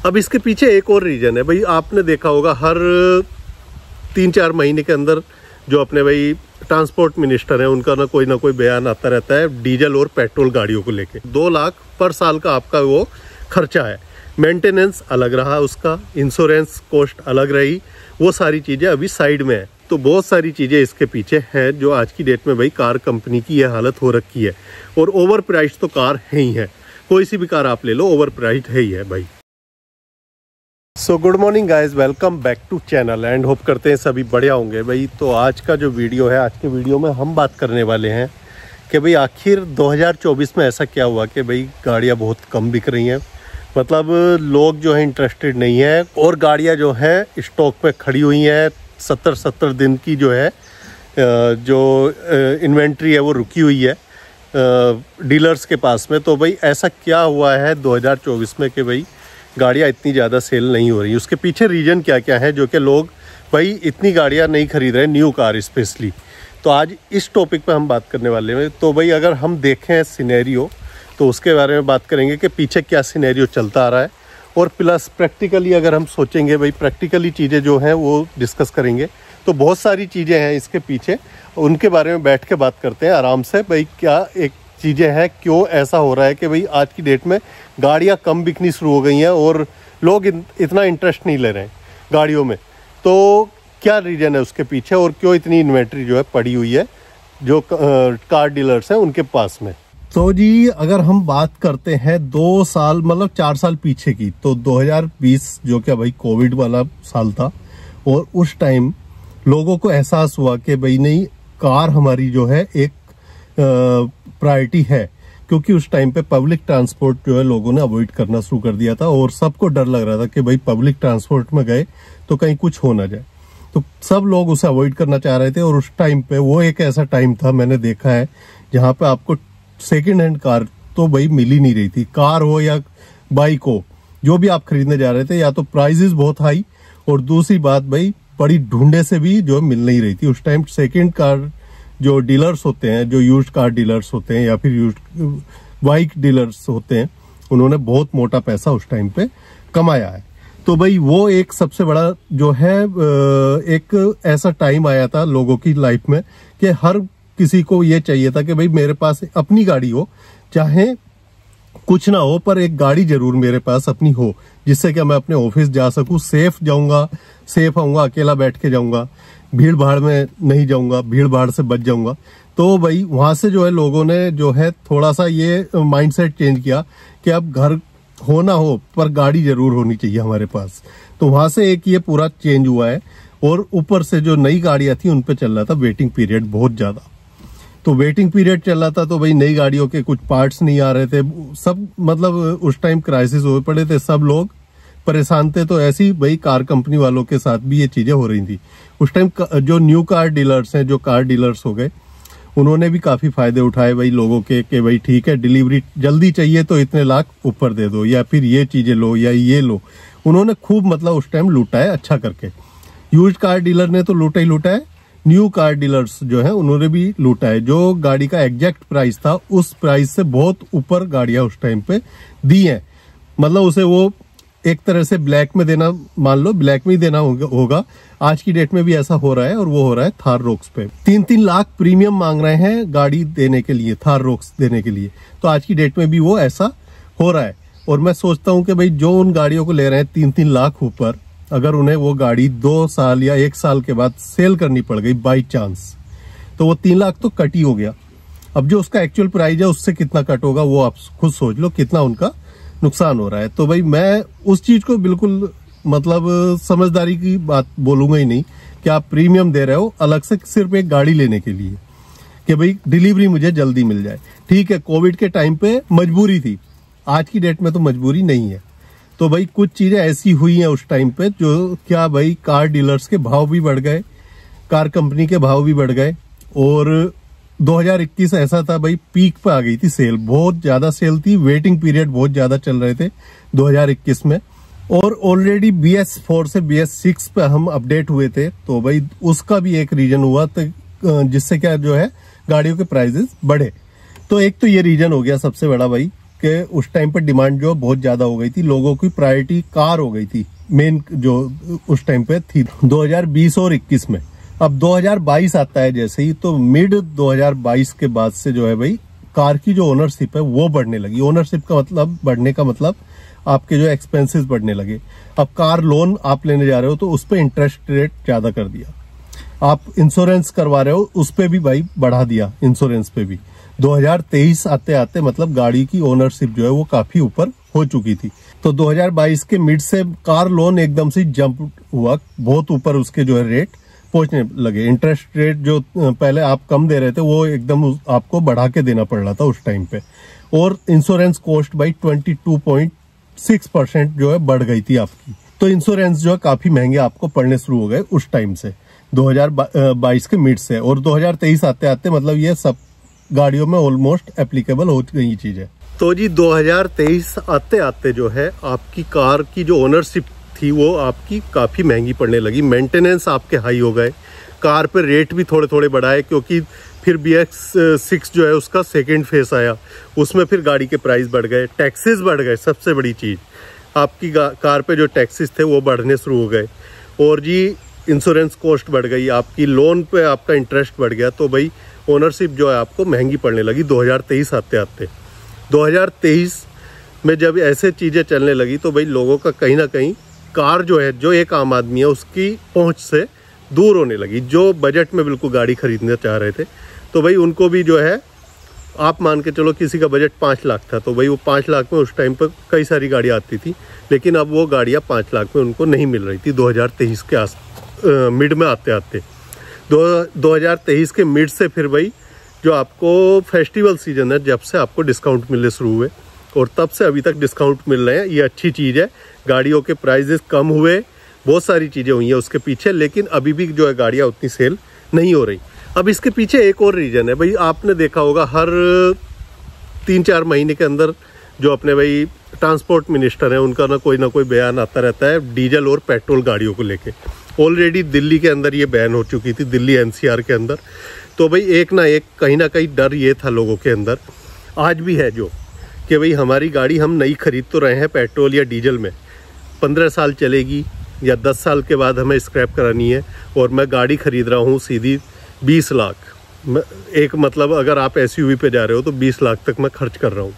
अब इसके पीछे एक और रीजन है भाई, आपने देखा होगा हर 3-4 महीने के अंदर जो अपने भाई ट्रांसपोर्ट मिनिस्टर है उनका ना कोई बयान आता रहता है डीजल और पेट्रोल गाड़ियों को लेके। 2 लाख पर साल का आपका वो खर्चा है, मेंटेनेंस अलग रहा, उसका इंश्योरेंस कॉस्ट अलग रही, वो सारी चीज़ें अभी साइड में है। तो बहुत सारी चीज़ें इसके पीछे हैं जो आज की डेट में भाई कार कंपनी की यह हालत हो रखी है। और ओवर प्राइस तो कार है ही है, कोई सी भी कार आप ले लो ओवर प्राइस है ही है भाई। So good morning guys, welcome back to channel and hope करते हैं सभी बढ़िया होंगे भाई। तो आज का जो वीडियो है, आज के वीडियो में हम बात करने वाले हैं कि भाई आखिर 2024 में ऐसा क्या हुआ कि भाई गाड़ियाँ बहुत कम बिक रही हैं, मतलब लोग जो है इंटरेस्टेड नहीं है और गाड़ियाँ जो है स्टॉक पे खड़ी हुई हैं। 70 दिन की जो है जो इन्वेंट्री है वो रुकी हुई है डीलर्स के पास में। तो भाई ऐसा क्या हुआ है 2024 में कि भाई गाड़ियाँ इतनी ज़्यादा सेल नहीं हो रही, उसके पीछे रीज़न क्या क्या है जो कि लोग भाई इतनी गाड़ियाँ नहीं खरीद रहे, न्यू कार स्पेशली। तो आज इस टॉपिक पे हम बात करने वाले हैं। तो भाई अगर हम देखें सिनेरियो तो उसके बारे में बात करेंगे कि पीछे क्या सिनेरियो चलता आ रहा है, और प्लस प्रैक्टिकली अगर हम सोचेंगे भाई प्रैक्टिकली चीज़ें जो हैं वो डिस्कस करेंगे। तो बहुत सारी चीज़ें हैं इसके पीछे, उनके बारे में बैठ के बात करते हैं आराम से भाई क्या एक चीज़ें हैं, क्यों ऐसा हो रहा है कि भाई आज की डेट में गाड़ियां कम बिकनी शुरू हो गई हैं और लोग इतना इंटरेस्ट नहीं ले रहे हैं गाड़ियों में। तो क्या रीज़न है उसके पीछे और क्यों इतनी इन्वेंट्री जो है पड़ी हुई है जो कार डीलर्स हैं उनके पास में। तो जी अगर हम बात करते हैं 2 साल मतलब 4 साल पीछे की, तो 2020 जो कि भाई कोविड वाला साल था, और उस टाइम लोगों को एहसास हुआ कि भाई नहीं, कार हमारी जो है एक प्रायोरिटी है, क्योंकि उस टाइम पे पब्लिक ट्रांसपोर्ट जो है लोगों ने अवॉइड करना शुरू कर दिया था और सबको डर लग रहा था कि भाई पब्लिक ट्रांसपोर्ट में गए तो कहीं कुछ हो ना जाए। तो सब लोग उसे अवॉइड करना चाह रहे थे और उस टाइम पे वो एक ऐसा टाइम था, मैंने देखा है, जहां पे आपको सेकेंड हैंड कार तो भाई मिल ही नहीं रही थी। कार हो या बाइक हो, जो भी आप खरीदने जा रहे थे, या तो प्राइजेस बहुत हाई, और दूसरी बात भाई बड़ी ढूंढे से भी जो मिल नहीं रही थी। उस टाइम सेकेंड कार जो डीलर्स होते हैं, जो यूज्ड कार डीलर्स होते हैं या फिर यूज्ड बाइक डीलर्स होते हैं, उन्होंने बहुत मोटा पैसा उस टाइम पे कमाया है। तो भाई वो एक सबसे बड़ा जो है एक ऐसा टाइम आया था लोगों की लाइफ में कि हर किसी को ये चाहिए था कि भाई मेरे पास अपनी गाड़ी हो, चाहे कुछ ना हो पर एक गाड़ी जरूर मेरे पास अपनी हो, जिससे कि मैं अपने ऑफिस जा सकूं, सेफ जाऊंगा, सेफ आऊंगा, अकेला बैठ के जाऊंगा, भीड़ भाड़ में नहीं जाऊंगा, भीड़ भाड़ से बच जाऊंगा। तो भाई वहां से जो है लोगों ने जो है थोड़ा सा ये माइंडसेट चेंज किया कि अब घर हो ना हो पर गाड़ी जरूर होनी चाहिए हमारे पास। तो वहां से एक ये पूरा चेंज हुआ है, और ऊपर से जो नई गाड़ियां थी उन पे चल रहा था वेटिंग पीरियड बहुत ज्यादा। तो वेटिंग पीरियड चल रहा था तो भाई नई गाड़ियों के कुछ पार्ट्स नहीं आ रहे थे, सब मतलब उस टाइम क्राइसिस हुए पड़े थे, सब लोग परेशान थे। तो ऐसी भाई कार कंपनी वालों के साथ भी ये चीजें हो रही थी। उस टाइम जो न्यू कार डीलर्स हैं, जो कार डीलर्स हो गए, उन्होंने भी काफी फायदे उठाए भाई लोगों के कि भाई ठीक है, डिलीवरी जल्दी चाहिए तो इतने लाख ऊपर दे दो, या फिर ये चीजें लो या ये लो। उन्होंने खूब मतलब उस टाइम लूटा है अच्छा करके। यूज्ड कार डीलर ने तो लूटा ही लूटा है, न्यू कार डीलर्स जो है उन्होंने भी लूटा है। जो गाड़ी का एग्जैक्ट प्राइस था उस प्राइस से बहुत ऊपर गाड़ियां उस टाइम पे दी हैं, मतलब उसे वो एक तरह से ब्लैक में देना, मान लो ब्लैक में ही देना होगा। आज की डेट में भी ऐसा हो रहा है, और वो हो रहा है थार रोक्स पे 3-3 लाख प्रीमियम मांग रहे हैं गाड़ी देने के लिए, थार रोक्स देने के लिए। तो आज की डेट में भी वो ऐसा हो रहा है। और मैं सोचता हूं कि भाई जो उन गाड़ियों को ले रहे हैं 3-3 लाख ऊपर, अगर उन्हें वो गाड़ी 2 साल या 1 साल के बाद सेल करनी पड़ गई बाई चांस, तो वो 3 लाख तो कट ही हो गया। अब जो उसका एक्चुअल प्राइस है उससे कितना कट होगा वो आप खुद सोच लो, कितना उनका नुकसान हो रहा है। तो भाई मैं उस चीज को बिल्कुल मतलब समझदारी की बात बोलूंगा ही नहीं कि आप प्रीमियम दे रहे हो अलग से सिर्फ एक गाड़ी लेने के लिए कि भाई डिलीवरी मुझे जल्दी मिल जाए। ठीक है, कोविड के टाइम पे मजबूरी थी, आज की डेट में तो मजबूरी नहीं है। तो भाई कुछ चीजें ऐसी हुई हैं उस टाइम पे जो क्या भाई कार डीलर्स के भाव भी बढ़ गए, कार कंपनी के भाव भी बढ़ गए। और 2021 ऐसा था भाई, पीक पे आ गई थी सेल, बहुत ज्यादा सेल थी, वेटिंग पीरियड बहुत ज्यादा चल रहे थे 2021 में। और ऑलरेडी BS4 से BS6 पे हम अपडेट हुए थे, तो भाई उसका भी एक रीजन हुआ जिससे क्या जो है गाड़ियों के प्राइसेस बढ़े। तो एक तो ये रीजन हो गया सबसे बड़ा भाई के उस टाइम पर डिमांड जो बहुत ज्यादा हो गई थी, लोगों की प्रायोरिटी कार हो गई थी मेन जो उस टाइम पे थी 2020 और 21 में। अब 2022 आता है जैसे ही, तो मिड 2022 के बाद से जो है भाई कार की जो ओनरशिप है वो बढ़ने लगी। ओनरशिप का मतलब, बढ़ने का मतलब आपके जो एक्सपेंसेस बढ़ने लगे। अब कार लोन आप लेने जा रहे हो तो उस पर इंटरेस्ट रेट ज्यादा कर दिया। आप इंश्योरेंस करवा रहे हो उस पे भी भाई बढ़ा दिया, इंश्योरेंस पे भी। 2023 आते आते मतलब गाड़ी की ओनरशिप जो है वो काफी ऊपर हो चुकी थी। तो 2022 के मिड से कार लोन एकदम से जंप हुआ, बहुत ऊपर उसके जो है रेट पहुंचने लगे। इंटरेस्ट रेट जो पहले आप कम दे रहे थे वो एकदम आपको बढ़ा के देना पड़ रहा था उस टाइम पे। और इंश्योरेंस कॉस्ट भाई 22.6% जो है बढ़ गई थी आपकी। तो इंश्योरेंस जो है काफी महंगे आपको पड़ने शुरू हो गए उस टाइम से, 2022 के मिड से। और 2023 आते आते मतलब ये सब गाड़ियों में ऑलमोस्ट एप्लीकेबल हो गई चीज है। तो जी 2023 आते आते जो है आपकी कार की जो ओनरशिप थी वो आपकी काफी महंगी पड़ने लगी। मेंटेनेंस आपके हाई हो गए, कार पे रेट भी थोड़े थोड़े बढ़ाए, क्योंकि फिर BS6 जो है उसका सेकेंड फेस आया, उसमें फिर गाड़ी के प्राइस बढ़ गए, टैक्सेस बढ़ गए। सबसे बड़ी चीज आपकी कार पे जो टैक्सेस थे वो बढ़ने शुरू हो गए। और जी इंश्योरेंस कॉस्ट बढ़ गई, आपकी लोन पे आपका इंटरेस्ट बढ़ गया। तो भाई ओनरशिप जो है आपको महंगी पड़ने लगी 2023 आते आते। 2023 में जब ऐसे चीजें चलने लगी तो भाई लोगों का कहीं ना कहीं कार जो है, जो एक आम आदमी है उसकी पहुंच से दूर होने लगी। जो बजट में बिल्कुल गाड़ी खरीदना चाह रहे थे तो भाई उनको भी जो है, आप मान के चलो किसी का बजट 5 लाख था तो भाई वो 5 लाख में उस टाइम पर कई सारी गाड़ी आती थी, लेकिन अब वो गाड़ियाँ 5 लाख में उनको नहीं मिल रही थी 2023 के मिड में आते आते। 2023 के मिड से फिर भाई जो आपको फेस्टिवल सीजन है, जब से आपको डिस्काउंट मिलने शुरू हुए और तब से अभी तक डिस्काउंट मिल रहे हैं। ये अच्छी चीज़ है, गाड़ियों के प्राइजेस कम हुए, बहुत सारी चीज़ें हुई हैं उसके पीछे, लेकिन अभी भी जो है गाड़ियाँ उतनी सेल नहीं हो रही। अब इसके पीछे एक और रीज़न है भाई, आपने देखा होगा हर 3-4 महीने के अंदर जो अपने भाई ट्रांसपोर्ट मिनिस्टर हैं उनका ना कोई बयान आता रहता है डीजल और पेट्रोल गाड़ियों को लेके। ऑलरेडी दिल्ली के अंदर ये बैन हो चुकी थी, दिल्ली NCR के अंदर। तो भाई एक ना एक कहीं ना कहीं डर ये था लोगों के अंदर, आज भी है, जो कि भाई हमारी गाड़ी हम नई खरीद तो रहे हैं पेट्रोल या डीजल में, 15 साल चलेगी या 10 साल के बाद हमें स्क्रैप करानी है, और मैं गाड़ी खरीद रहा हूँ सीधी 20 लाख। एक मतलब अगर आप SUV पे जा रहे हो तो 20 लाख तक मैं खर्च कर रहा हूँ,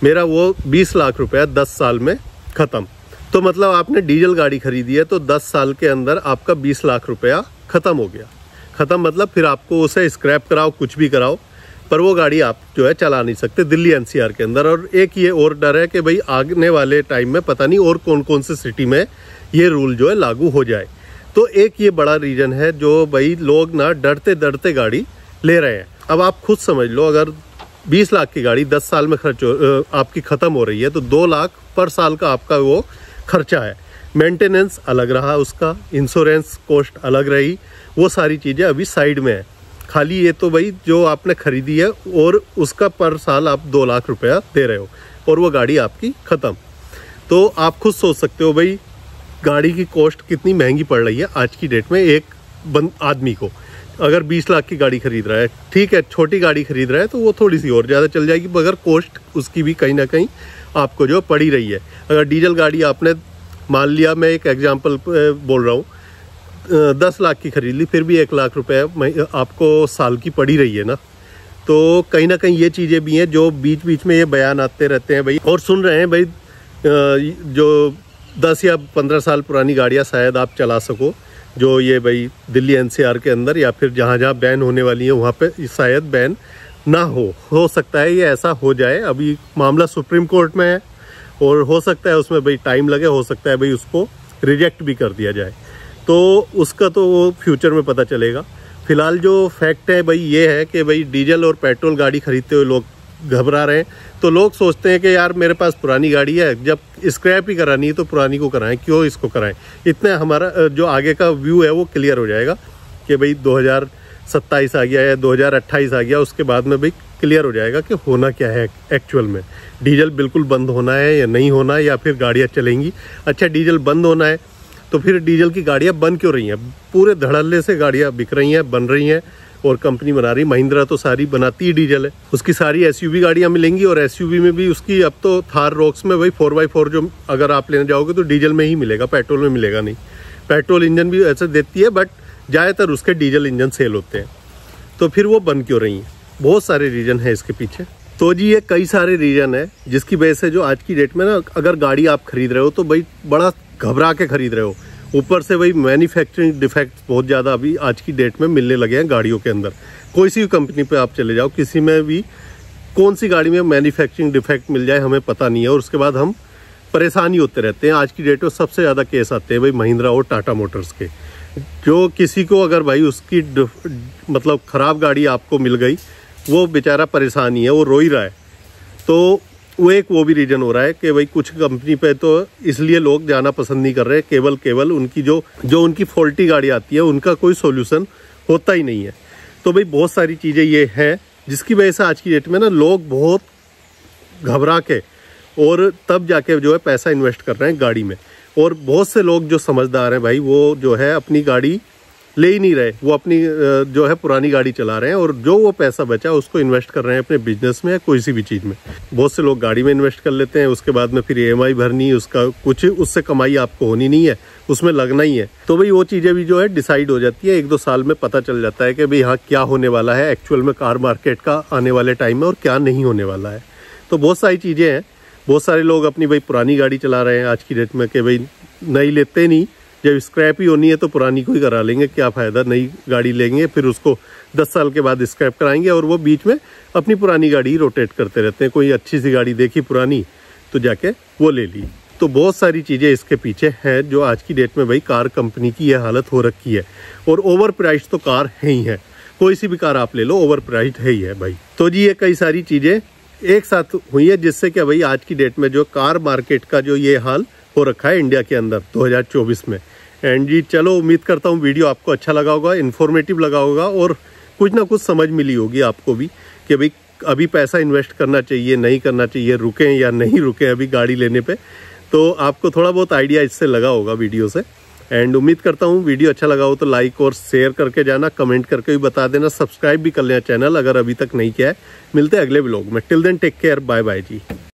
मेरा वो 20 लाख रुपया 10 साल में ख़त्म। तो मतलब आपने डीजल गाड़ी खरीदी है तो 10 साल के अंदर आपका 20 लाख रुपया ख़त्म हो गया। ख़त्म मतलब फिर आपको उसे स्क्रैप कराओ, कुछ भी कराओ, पर वो गाड़ी आप जो है चला नहीं सकते दिल्ली NCR के अंदर। और एक ये और डर है कि भाई आने वाले टाइम में पता नहीं और कौन कौन से सिटी में ये रूल जो है लागू हो जाए। तो एक ये बड़ा रीज़न है जो भाई लोग ना डरते डरते गाड़ी ले रहे हैं। अब आप खुद समझ लो, अगर 20 लाख की गाड़ी 10 साल में आपकी ख़त्म हो रही है तो 2 लाख पर साल का आपका वो खर्चा है। मेंटेनेंस अलग रहा, उसका इंश्योरेंस कॉस्ट अलग रही, वो सारी चीज़ें अभी साइड में है। खाली ये तो भाई जो आपने खरीदी है और उसका पर साल आप 2 लाख रुपया दे रहे हो और वो गाड़ी आपकी ख़त्म। तो आप खुद सोच सकते हो भाई गाड़ी की कॉस्ट कितनी महंगी पड़ रही है आज की डेट में। एक आदमी को अगर 20 लाख की गाड़ी खरीद रहा है, ठीक है, छोटी गाड़ी खरीद रहा है तो वो थोड़ी सी और ज़्यादा चल जाएगी, मगर कॉस्ट उसकी भी कहीं ना कहीं आपको जो पड़ी रही है। अगर डीजल गाड़ी आपने मान लिया, मैं एक एग्जांपल बोल रहा हूँ, 10 लाख की खरीद ली, फिर भी 1 लाख रुपए आपको साल की पड़ी रही है ना। तो कहीं ना कहीं ये चीज़ें भी हैं जो बीच बीच में ये बयान आते रहते हैं भाई, और सुन रहे हैं भाई जो 10 या 15 साल पुरानी गाड़ियाँ शायद आप चला सको, जो ये भाई दिल्ली NCR के अंदर या फिर जहाँ जहाँ बैन होने वाली है वहाँ पे शायद बैन ना हो सकता है ये ऐसा हो जाए। अभी मामला सुप्रीम कोर्ट में है और हो सकता है उसमें भाई टाइम लगे, हो सकता है भाई उसको रिजेक्ट भी कर दिया जाए, तो उसका तो वो फ्यूचर में पता चलेगा। फिलहाल जो फैक्ट है भाई ये है कि भाई डीजल और पेट्रोल गाड़ी खरीदते हुए लोग घबरा रहे हैं। तो लोग सोचते हैं कि यार मेरे पास पुरानी गाड़ी है, जब स्क्रैप ही करानी है तो पुरानी को कराएं, क्यों इसको कराएं। इतना हमारा जो आगे का व्यू है वो क्लियर हो जाएगा कि भाई 2027 आ गया या 2028 आ गया, उसके बाद में भाई क्लियर हो जाएगा कि होना क्या है एक्चुअल में। डीजल बिल्कुल बंद होना है या नहीं होना है, या फिर गाड़ियाँ चलेंगी। अच्छा, डीजल बंद होना है तो फिर डीजल की गाड़ियाँ बन क्यों रही हैं? पूरे धड़ल्ले से गाड़ियाँ बिक रही हैं, बन रही हैं, और कंपनी बना रही। महिंद्रा तो सारी बनाती ही डीजल है। उसकी सारी एसयूवी गाड़ियां मिलेंगी और एसयूवी में भी उसकी अब तो थार रॉक्स में वही 4x4 जो अगर आप लेने जाओगे तो डीजल में ही मिलेगा, पेट्रोल में मिलेगा नहीं। पेट्रोल इंजन भी ऐसे देती है बट ज़्यादातर उसके डीजल इंजन सेल होते हैं। तो फिर वो बन क्यों रही हैं? बहुत सारे रीज़न है इसके पीछे। तो जी ये कई सारे रीज़न है जिसकी वजह से जो आज की डेट में ना अगर गाड़ी आप खरीद रहे हो तो भाई बड़ा घबरा के खरीद रहे हो। ऊपर से वही मैन्युफैक्चरिंग डिफेक्ट्स बहुत ज़्यादा अभी आज की डेट में मिलने लगे हैं गाड़ियों के अंदर। कोई सी भी कंपनी पे आप चले जाओ, किसी में भी कौन सी गाड़ी में मैन्युफैक्चरिंग डिफेक्ट मिल जाए हमें पता नहीं है और उसके बाद हम परेशानी होते रहते हैं। आज की डेट में सबसे ज़्यादा केस आते हैं भाई महिंद्रा और टाटा मोटर्स के। जो किसी को अगर भाई उसकी मतलब ख़राब गाड़ी आपको मिल गई, वो बेचारा परेशान ही है, वो रो ही रहा है। तो वो भी रीज़न हो रहा है कि भाई कुछ कंपनी पे तो इसलिए लोग जाना पसंद नहीं कर रहे, केवल उनकी जो उनकी फॉल्टी गाड़ी आती है उनका कोई सॉल्यूशन होता ही नहीं है। तो भाई बहुत सारी चीज़ें ये हैं जिसकी वजह से आज की डेट में ना लोग बहुत घबरा के और तब जाके जो है पैसा इन्वेस्ट कर रहे हैं गाड़ी में। और बहुत से लोग जो समझदार हैं भाई वो जो है अपनी गाड़ी ले ही नहीं रहे, वो अपनी जो है पुरानी गाड़ी चला रहे हैं और जो वो पैसा बचा उसको इन्वेस्ट कर रहे हैं अपने बिजनेस में या कोई सी भी चीज़ में। बहुत से लोग गाड़ी में इन्वेस्ट कर लेते हैं, उसके बाद में फिर EMI भरनी, उसका कुछ उससे कमाई आपको होनी नहीं है, उसमें लगना ही है। तो भाई वो चीज़ें भी जो है डिसाइड हो जाती है, 1-2 साल में पता चल जाता है कि भाई हाँ क्या होने वाला है एक्चुअल में कार मार्केट का आने वाले टाइम में और क्या नहीं होने वाला है। तो बहुत सारी चीज़ें हैं। बहुत सारे लोग अपनी भाई पुरानी गाड़ी चला रहे हैं आज की डेट में कि भाई नई लेते नहीं, जब स्क्रैप ही होनी है तो पुरानी को ही करा लेंगे, क्या फ़ायदा, नई गाड़ी लेंगे फिर उसको 10 साल के बाद स्क्रैप कराएंगे और वो बीच में अपनी पुरानी गाड़ी ही रोटेट करते रहते हैं। कोई अच्छी सी गाड़ी देखी पुरानी तो जाके वो ले ली। तो बहुत सारी चीज़ें इसके पीछे हैं जो आज की डेट में भाई कार कंपनी की यह हालत हो रखी है। और ओवर प्राइस तो कार है ही है, कोई सी भी कार आप ले लो ओवर प्राइस है ही है भाई। तो जी ये कई सारी चीज़ें एक साथ हुई है जिससे क्या भाई आज की डेट में जो कार मार्केट का जो ये हाल हो रखा है इंडिया के अंदर 2024 में। एंड जी चलो उम्मीद करता हूँ वीडियो आपको अच्छा लगा होगा, इन्फॉर्मेटिव लगा होगा और कुछ ना कुछ समझ मिली होगी आपको भी कि भाई अभी पैसा इन्वेस्ट करना चाहिए नहीं करना चाहिए, रुकें या नहीं रुकें अभी गाड़ी लेने पे। तो आपको थोड़ा बहुत आइडिया इससे लगा होगा वीडियो से। एंड उम्मीद करता हूँ वीडियो अच्छा लगा हो तो लाइक और शेयर करके जाना, कमेंट करके भी बता देना, सब्सक्राइब भी कर लेना चैनल अगर अभी तक नहीं किया है। मिलते हैं अगले व्लॉग में, till then take care, bye bye जी।